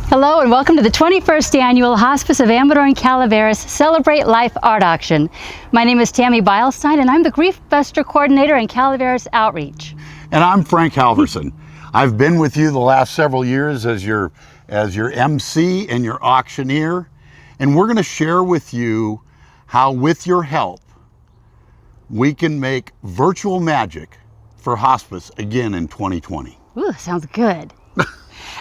Hello and welcome to the 21st Annual Hospice of Amador and Calaveras Celebrate Life Art Auction. My name is Tammy Beilstein and I'm the Grief Buster Coordinator in Calaveras Outreach. And I'm Frank Halverson. I've been with you the last several years as your MC and your auctioneer, and we're going to share with you how, with your help, we can make virtual magic for hospice again in 2020. Ooh, sounds good.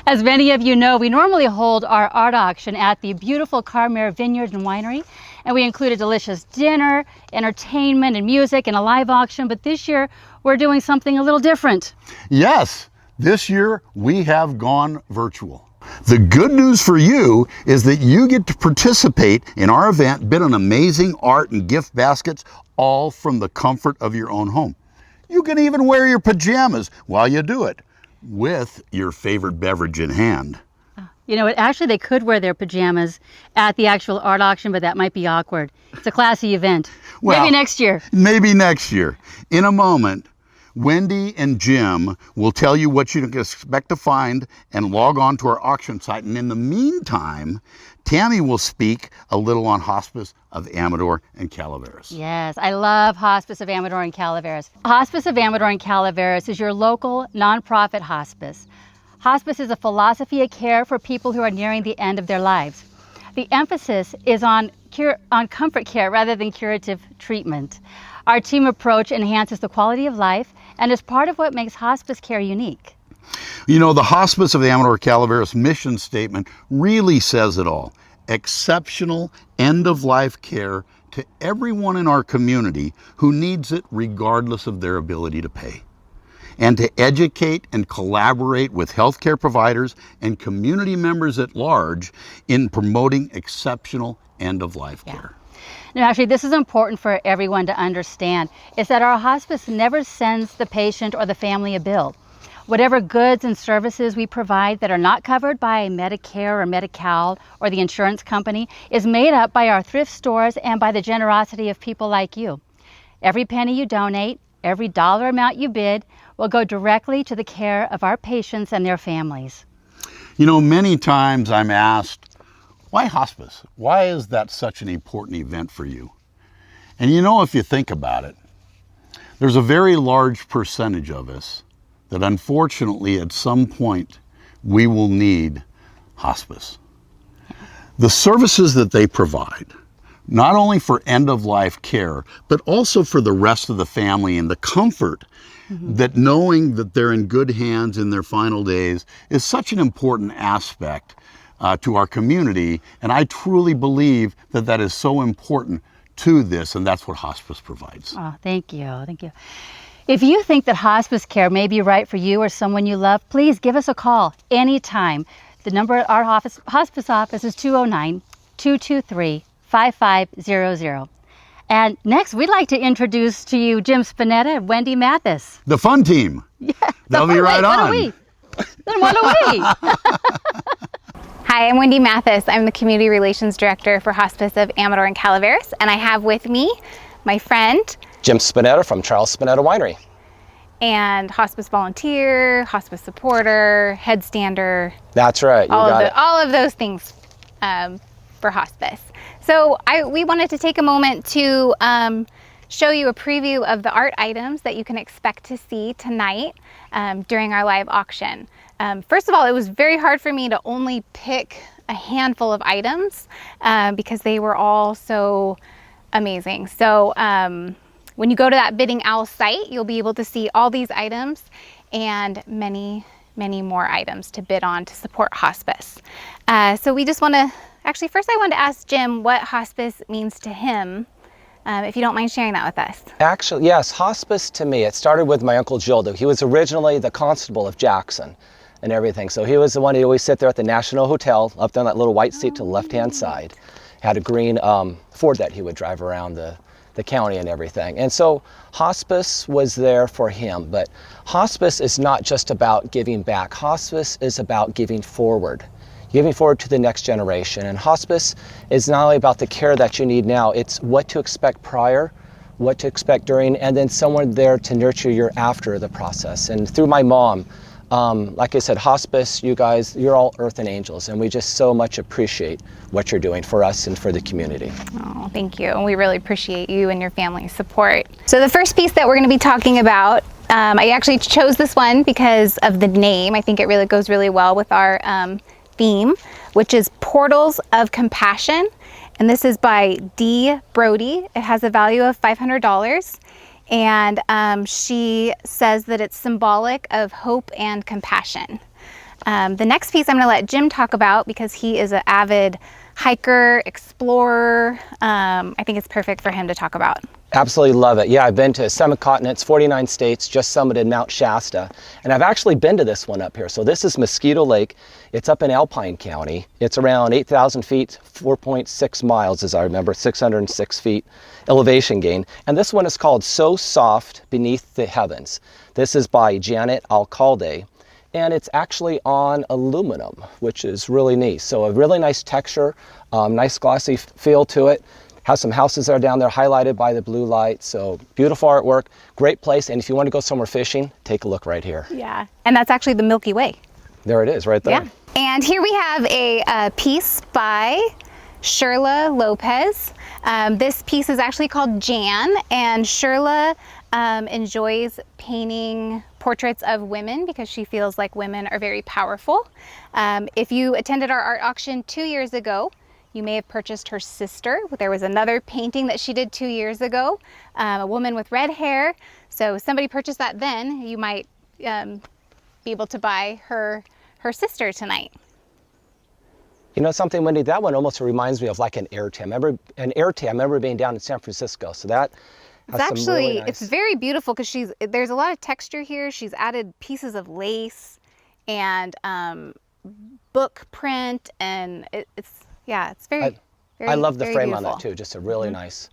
As many of you know, we normally hold our art auction at the beautiful Karmere Winery, and we include a delicious dinner, entertainment, and music, and a live auction. But this year, we're doing something a little different. Yes, this year we have gone virtual. The good news for you is that you get to participate in our event, bid on amazing art and gift baskets, all from the comfort of your own home. You can even wear your pajamas while you do it, with your favorite beverage in hand. You know what, actually they could wear their pajamas at the actual art auction, but that might be awkward. It's a classy event. Well, maybe next year. Maybe next year. In a moment, Wendy and Jim will tell you what you can expect to find and log on to our auction site. And in the meantime, Tammy will speak a little on Hospice of Amador and Calaveras. Yes, I love Hospice of Amador and Calaveras. Hospice of Amador and Calaveras is your local nonprofit hospice. Hospice is a philosophy of care for people who are nearing the end of their lives. The emphasis is on comfort care rather than curative treatment. Our team approach enhances the quality of life and is part of what makes hospice care unique. You know, the Hospice of Amador Calaveras mission statement really says it all. Exceptional end-of-life care to everyone in our community who needs it regardless of their ability to pay. And to educate and collaborate with healthcare providers and community members at large in promoting exceptional end-of-life care. Now, actually, this is important for everyone to understand, is that our hospice never sends the patient or the family a bill. Whatever goods and services we provide that are not covered by Medicare or Medi-Cal or the insurance company is made up by our thrift stores and by the generosity of people like you. Every penny you donate, every dollar amount you bid will go directly to the care of our patients and their families. You know, many times I'm asked, why hospice? Why is that such an important event for you? And you know, if you think about it, there's a very large percentage of us that unfortunately at some point we will need hospice. The services that they provide, not only for end-of-life care, but also for the rest of the family and the comfort that knowing that they're in good hands in their final days is such an important aspect to our community. And I truly believe that that is so important to this, and that's what hospice provides. Oh, thank you, thank you. If you think that hospice care may be right for you or someone you love, please give us a call anytime. The number at our hospice office is 209-223-5500. And next, we'd like to introduce to you Jim Spinetta and Wendy Mathis. The fun team. Yeah, they'll be right on. What are we? Then what are we? Hi, I'm Wendy Mathis. I'm the Community Relations Director for Hospice of Amador and Calaveras, and I have with me my friend Jim Spinetta from Charles Spinetta Winery. And hospice volunteer, hospice supporter, headstander. That's right, all of those things for hospice. So we wanted to take a moment to show you a preview of the art items that you can expect to see tonight during our live auction. First of all, it was very hard for me to only pick a handful of items because they were all so amazing. So when you go to that Bidding Owl site, you'll be able to see all these items and many, many more items to bid on to support hospice. So we just want to, actually first I wanted to ask Jim what hospice means to him, if you don't mind sharing that with us. Actually, yes, hospice to me, it started with my Uncle Gildo. He was originally the constable of Jackson and everything. So he was the one who always sit there at the National Hotel, up there on that little white seat to the left-hand side. Had a green Ford that he would drive around the county and everything. And so hospice was there for him, but hospice is not just about giving back. Hospice is about giving forward to the next generation. And hospice is not only about the care that you need now, it's what to expect prior, what to expect during, and then someone there to nurture you after the process. And through my mom, Like I said, hospice, you guys, you're all earth and angels, and we just so much appreciate what you're doing for us and for the community. Oh, thank you. And we really appreciate you and your family's support. So the first piece that we're going to be talking about, I actually chose this one because of the name. I think it really goes really well with our theme, which is Portals of Compassion. And this is by Dee Brody. It has a value of $500. And she says that it's symbolic of hope and compassion. The next piece I'm going to let Jim talk about because he is an avid hiker, explorer. I think it's perfect for him to talk about. Absolutely love it. Yeah, I've been to 7 continents, 49 states, just summited Mount Shasta. And I've actually been to this one up here. So this is Mosquito Lake. It's up in Alpine County. It's around 8,000 feet, 4.6 miles, as I remember, 606 feet elevation gain. And this one is called So Soft Beneath the Heavens. This is by Janet Alcalde. And it's actually on aluminum, which is really neat. So a really nice texture, nice glossy feel to it. Has some houses that are down there highlighted by the blue light. So beautiful artwork, great place. And if you want to go somewhere fishing, take a look right here. Yeah, and that's actually the Milky Way. There it is, right there. Yeah. And here we have a piece by Shirla Lopez. This piece is actually called Jan, and Shirla enjoys painting portraits of women because she feels like women are very powerful. If you attended our art auction 2 years ago, you may have purchased her sister. There was another painting that she did 2 years ago, a woman with red hair. So if somebody purchased that then, you might be able to buy her sister tonight. You know something, Wendy, that one almost reminds me of like an air tea. I remember being down in San Francisco. So that has It's actually, some really nice... it's very beautiful because there's a lot of texture here. She's added pieces of lace and book print, and it's very I love the very frame beautiful. on that too. Just a really nice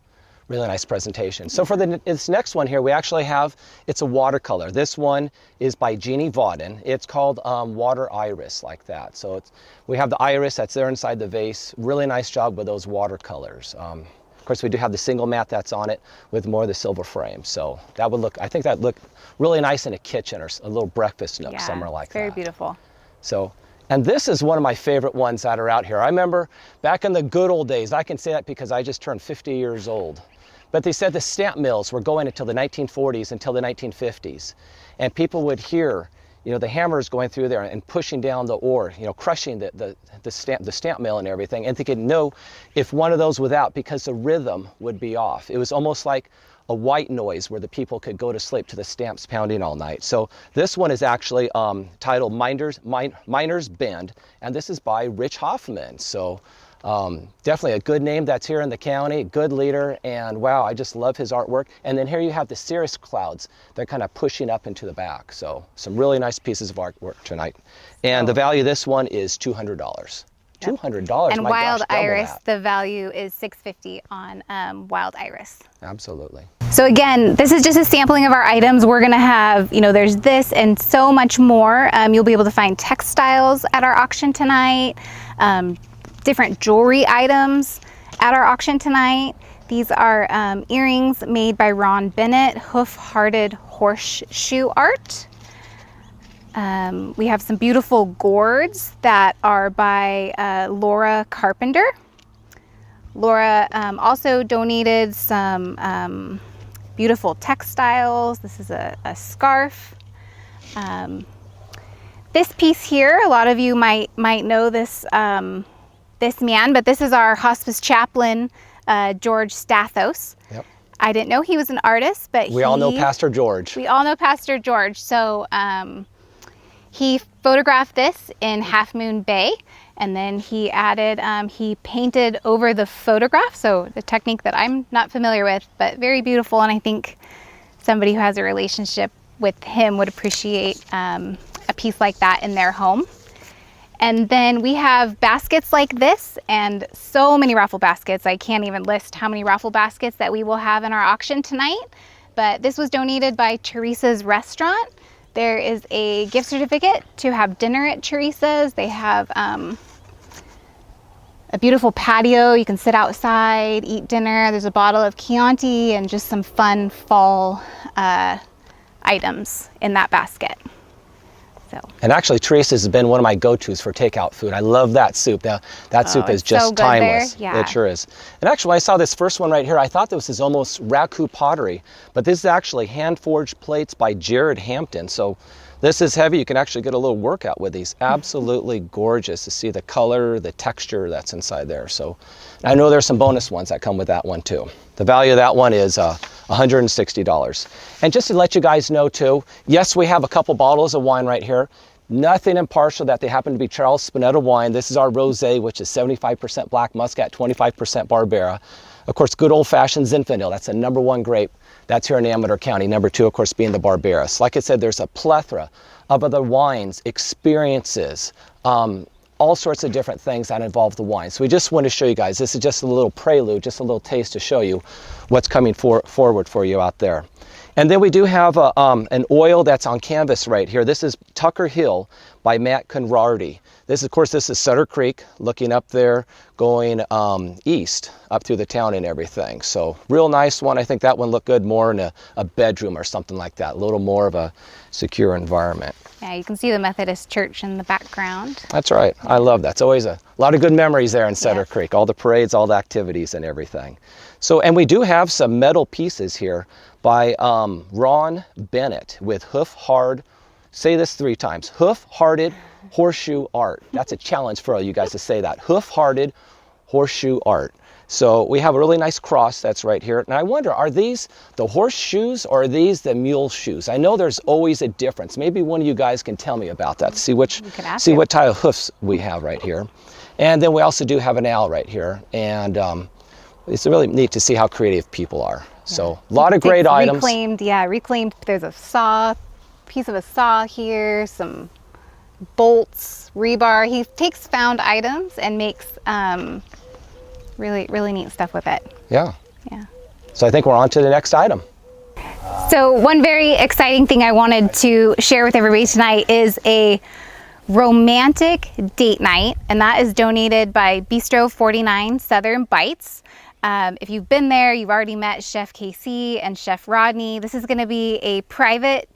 presentation. So for this next one here, we actually have, it's a watercolor. This one is by Jeannie Vauden. It's called Water Iris, like that. So we have the iris that's there inside the vase. Really nice job with those watercolors. Of course, we do have the single mat that's on it with more of the silver frame. So that would look, I think that look really nice in a kitchen or a little breakfast nook, somewhere like that. Very beautiful. So, and this is one of my favorite ones that are out here. I remember back in the good old days, I can say that because I just turned 50 years old. But they said the stamp mills were going until the 1940s, until the 1950s. And people would hear, you know, the hammers going through there and pushing down the ore, you know, crushing the stamp mill and everything. And they could know if one of those was out because the rhythm would be off. It was almost like a white noise where the people could go to sleep to the stamps pounding all night. So this one is actually titled Miner's Bend, and this is by Rich Hoffman. So definitely a good name that's here in the county, good leader, and wow, I just love his artwork. And then here you have the cirrus clouds. They're kind of pushing up into the back. So some really nice pieces of artwork tonight. And the value of this one is $200. $200. And my Wild gosh, double Iris, that. the value is $650 on Wild Iris. Absolutely. So again, this is just a sampling of our items. We're gonna have, you know, there's this and so much more. You'll be able to find textiles at our auction tonight, different jewelry items at our auction tonight. These are earrings made by Ron Bennett, hoof-hearted horseshoe art. We have some beautiful gourds that are by Laura Carpenter. Laura also donated some beautiful textiles. This is a scarf. This piece here, a lot of you might know this, this man, but this is our hospice chaplain, George Stathos. Yep. I didn't know he was an artist, but We all know Pastor George. We all know Pastor George. So he photographed this in Half Moon Bay, and then he added, he painted over the photograph. So the technique that I'm not familiar with, but very beautiful. And I think somebody who has a relationship with him would appreciate a piece like that in their home. And then we have baskets like this and so many raffle baskets. I can't even list how many raffle baskets that we will have in our auction tonight. But this was donated by Teresa's Restaurant. There is a gift certificate to have dinner at Teresa's. They have a beautiful patio. You can sit outside, eat dinner. There's a bottle of Chianti and just some fun fall items in that basket. So. And actually, Teresa's has been one of my go-tos for takeout food. I love that soup. That soup is it's so just good timeless. there. Yeah. It sure is. And actually, when I saw this first one right here, I thought this was almost raku pottery, but this is actually hand-forged plates by Jared Hampton. So this is heavy. You can actually get a little workout with these. Absolutely gorgeous to see the color, the texture that's inside there. So I know there's some bonus ones that come with that one too. The value of that one is $160. And just to let you guys know too, yes, we have a couple bottles of wine right here. Nothing impartial that they happen to be Charles Spinetta wine. This is our rosé, which is 75% black muscat, 25% Barbera. Of course, good old-fashioned Zinfandel. That's the #1 grape. That's here in Amador County. #2, of course, being the Barbera. So like I said, there's a plethora of other wines, experiences, all sorts of different things that involve the wine. So we just want to show you guys. This is just a little prelude, just a little taste to show you what's coming forward for you out there. And then we do have an oil that's on canvas right here. This is Tucker Hill by Matt Conrarty. This, of course, this is Sutter Creek, looking up there, going east, up through the town and everything. So real nice one. I think that one looked good more in a bedroom or something like that. A little more of a secure environment. Yeah, you can see the Methodist church in the background. That's right. I love that. It's always a lot of good memories there in Sutter Yes. Creek. All the parades, all the activities and everything. So, and we do have some metal pieces here by Ron Bennett with hoof-hard, say this 3 times, hoof-hearted horseshoe art. That's a challenge for all you guys to say that. Hoof-hearted horseshoe art. So we have a really nice cross that's right here. And I wonder, are these the horseshoes or are these the mule shoes? I know there's always a difference. Maybe one of you guys can tell me about that. See what type of hoofs we have right here. And then we also do have an owl right here. And it's really neat to see how creative people are. So a lot of great items. Reclaimed. There's a piece of a saw here, some bolts, rebar. He takes found items and makes really, really neat stuff with it. Yeah. Yeah. So I think we're on to the next item. So one very exciting thing I wanted to share with everybody tonight is a romantic date night, and that is donated by Bistro 49 Southern Bites. If you've been there, you've already met Chef Casey and Chef Rodney. This is going to be a private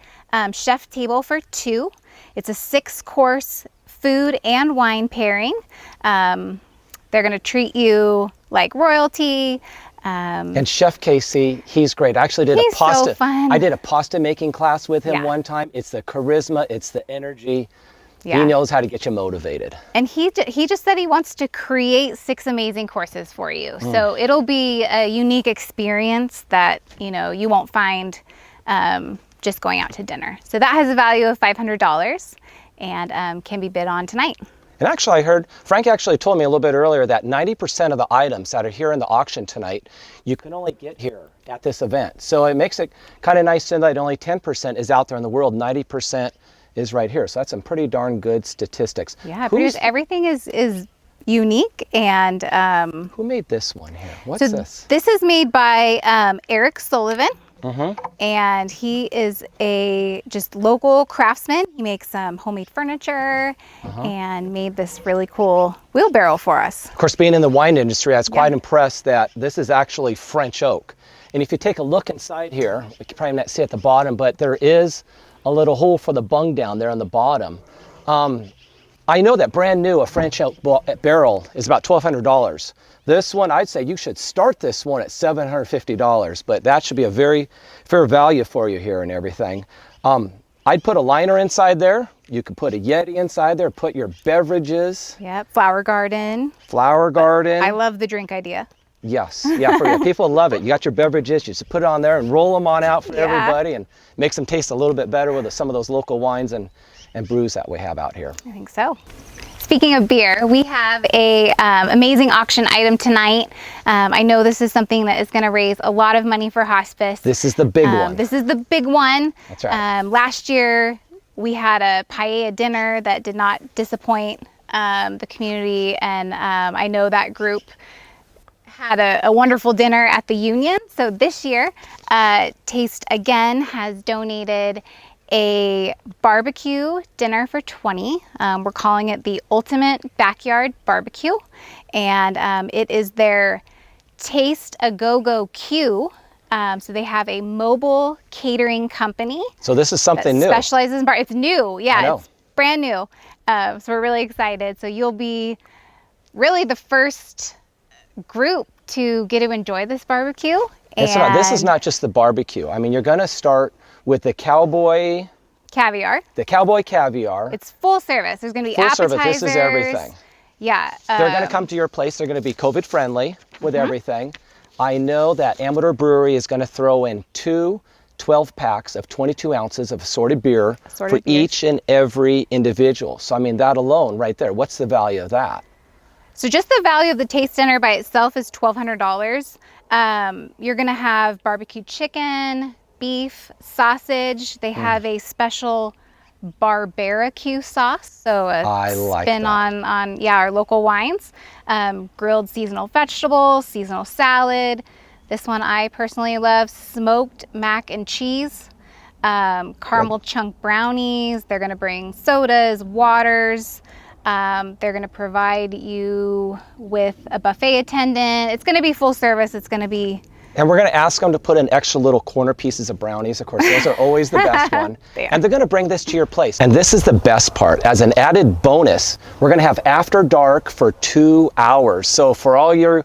chef table for 2. It's a 6-course food and wine pairing. They're going to treat you like royalty. And Chef Casey, he's great. I actually did a pasta. So fun. I did a pasta making class with him Yeah. one time. It's the charisma, it's the energy. Yeah. He knows how to get you motivated. And he just said he wants to create 6 amazing courses for you. So it'll be a unique experience that, you won't find just going out to dinner. So that has a value of $500 and can be bid on tonight. And actually, I heard, Frank actually told me a little bit earlier that 90% of the items that are here in the auction tonight, you can only get here at this event. So it makes it kind of nice to know that only 10% is out there in the world, 90% is right here. So that's some pretty darn good statistics. Yeah, everything is unique. And who made this one here? What's so this? This is made by Eric Sullivan. And he is a just local craftsman. He makes homemade furniture and made this really cool wheelbarrow for us. Of course, being in the wine industry, I was quite impressed that this is actually French oak. And if you take a look inside here, you can probably not see at the bottom, but there is a little hole for the bung down there on the bottom. I know that brand new, a French oak barrel is about $1,200. This one, I'd say you should start this one at $750, but that should be a very fair value for you here and everything. I'd put a liner inside there. You could put a Yeti inside there, put your beverages. Yep, flower garden. Flower garden. I love the drink idea. Yes, yeah, for you. People love it. You got your beverages, you just put it on there and roll them on out for everybody and makes them taste a little bit better with some of those local wines and brews that we have out here. I think so. Speaking of beer, we have a amazing auction item tonight. I know this is something that is going to raise a lot of money for hospice. This is the big one. This is the big one. That's right. Last year, we had a paella dinner that did not disappoint the community, and I know that group had a wonderful dinner at the Union. So this year, Taste Again has donated a barbecue dinner for 20. We're calling it the Ultimate Backyard Barbecue, and it is their Taste A Go-Go Q. So they have a mobile catering company. So this is something new. Specializes in bar. It's new, yeah. brand new. So we're really excited. So you'll be really the first group to get to enjoy this barbecue. This is not just the barbecue. I mean, you're going to start with the cowboy caviar. It's full service. There's going to be full appetizers. service. This is everything. Yeah. They're going to come to your place. They're going to be COVID friendly with everything. I know that Amador Brewery is going to throw in 2 12-packs of 22 ounces of assorted beer for each and every individual. So, I mean, that alone right there, what's the value of that? So just the value of the taste dinner by itself is $1,200. You're going to have barbecue chicken, beef, sausage. They have a special barbecue sauce, so a spin on our local wines. Grilled seasonal vegetables, seasonal salad. This one I personally love, smoked mac and cheese, caramel chunk brownies. They're going to bring sodas, waters. They're going to provide you with a buffet attendant. It's going to be full service. It's going to be... And we're going to ask them to put in extra little corner pieces of brownies. Of course, those are always the best one. And they're going to bring this to your place. And this is the best part. As an added bonus, we're going to have after dark for 2 hours. So for all you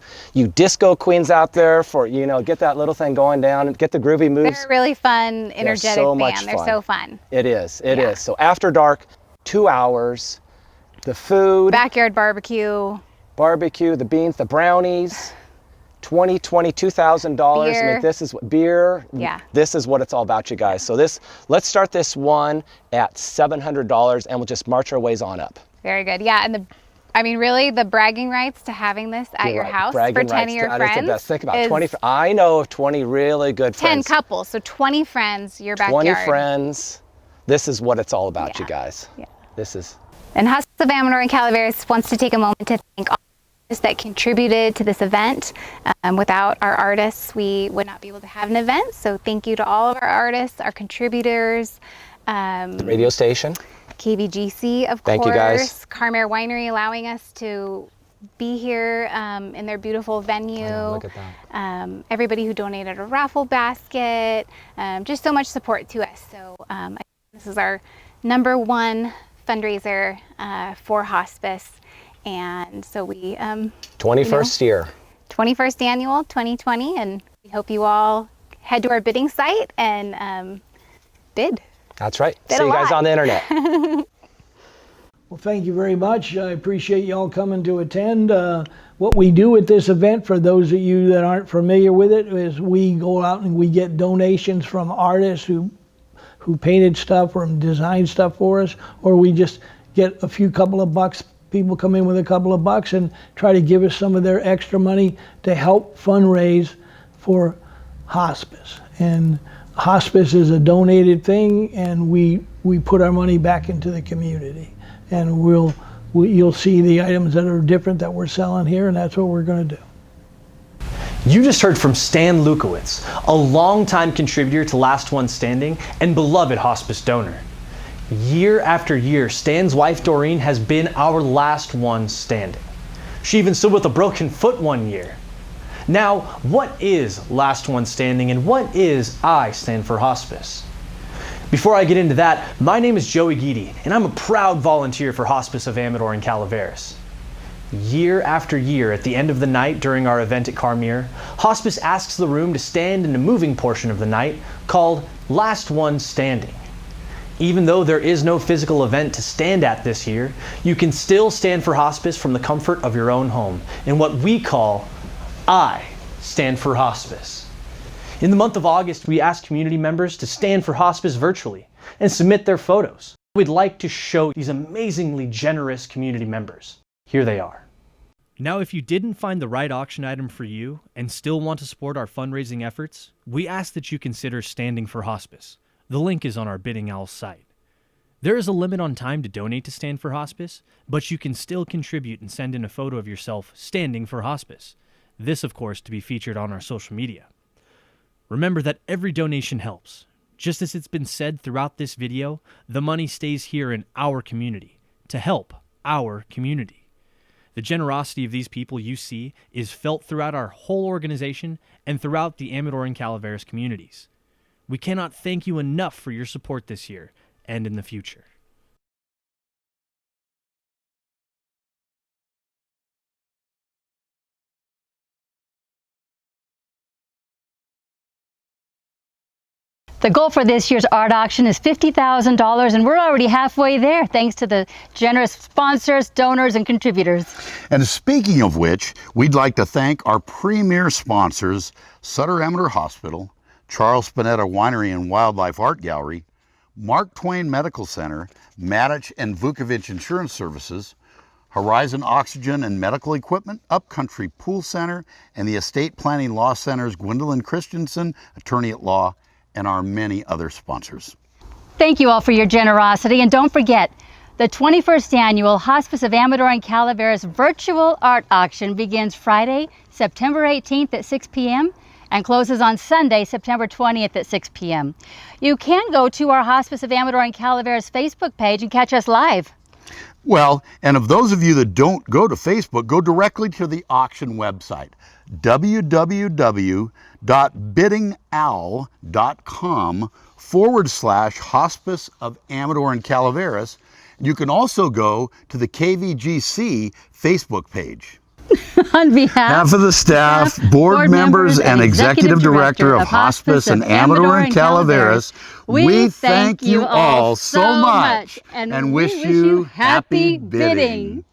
disco queens out there, for, you know, get that little thing going down and get the groovy moves. They're a really fun, energetic band. They're so fun. It is. It is. So after dark, 2 hours, the food. Backyard barbecue. The beans, the brownies. $22,000. I mean, this is what beer. Yeah. This is what it's all about, you guys. So let's start this one at $700, and we'll just march our ways on up. Very good. Yeah, and I mean, really, the bragging rights to having this at your house for 10 of your friends. That is the best. Think about 20. I know of 20 really good friends. 10 couples, so 20 friends, your backyard. 20 friends. This is what it's all about, you guys. Yeah. This is. And Hospice of Amador and Calaveras wants to take a moment to thank all that contributed to this event. Without our artists, we would not be able to have an event. So thank you to all of our artists, our contributors. The radio station. KBGC, of course. Thank you, guys. Karmere Winery allowing us to be here in their beautiful venue. Look at that. Everybody who donated a raffle basket. Just so much support to us. So this is our #1 fundraiser for hospice. And so we 21st year, 21st annual 2020, and we hope you all head to our bidding site and bid. That's right. See you guys on the internet. Well, thank you very much. I appreciate y'all coming to attend. What we do at this event, for those of you that aren't familiar with it, is we go out and we get donations from artists who painted stuff or designed stuff for us, or we just get a couple of bucks. People come in with a couple of bucks and try to give us some of their extra money to help fundraise for hospice. And hospice is a donated thing, and we put our money back into the community. And you'll see the items that are different that we're selling here, and that's what we're going to do. You just heard from Stan Lukowitz, a longtime contributor to Last One Standing and beloved hospice donor. Year after year, Stan's wife Doreen has been our last one standing. She even stood with a broken foot one year. Now, what is Last One Standing and what is I Stand for Hospice? Before I get into that, my name is Joey Guidi, and I'm a proud volunteer for Hospice of Amador and Calaveras. Year after year, at the end of the night during our event at Karmere, Hospice asks the room to stand in a moving portion of the night called Last One Standing. Even though there is no physical event to stand at this year, you can still stand for hospice from the comfort of your own home in what we call I Stand for Hospice. In the month of August, we asked community members to stand for hospice virtually and submit their photos. We'd like to show these amazingly generous community members. Here they are. Now, if you didn't find the right auction item for you and still want to support our fundraising efforts, we ask that you consider standing for hospice. The link is on our Bidding Owl site. There is a limit on time to donate to Stand for Hospice, but you can still contribute and send in a photo of yourself standing for hospice. This, of course, to be featured on our social media. Remember that every donation helps. Just as it's been said throughout this video, the money stays here in our community to help our community. The generosity of these people you see is felt throughout our whole organization and throughout the Amador and Calaveras communities. We cannot thank you enough for your support this year and in the future. The goal for this year's art auction is $50,000, and we're already halfway there thanks to the generous sponsors, donors, and contributors. And speaking of which, we'd like to thank our premier sponsors, Sutter Amateur Hospital, Charles Spinetta Winery and Wildlife Art Gallery, Mark Twain Medical Center, Matich and Vukovic Insurance Services, Horizon Oxygen and Medical Equipment, Upcountry Pool Center, and the Estate Planning Law Center's Gwendolyn Christensen, attorney at law, and our many other sponsors. Thank you all for your generosity, and don't forget, the 21st Annual Hospice of Amador and Calaveras Virtual Art Auction begins Friday, September 18th at 6 p.m. and closes on Sunday, September 20th at 6 p.m. You can go to our Hospice of Amador and Calaveras Facebook page and catch us live. Well, and of those of you that don't go to Facebook, go directly to the auction website, www.biddingowl.com/Hospice of Amador and Calaveras. You can also go to the KVGC Facebook page. On behalf of the staff, board members, and executive director of Hospice and Amador and Calaveras, we thank you all so much and wish you happy bidding.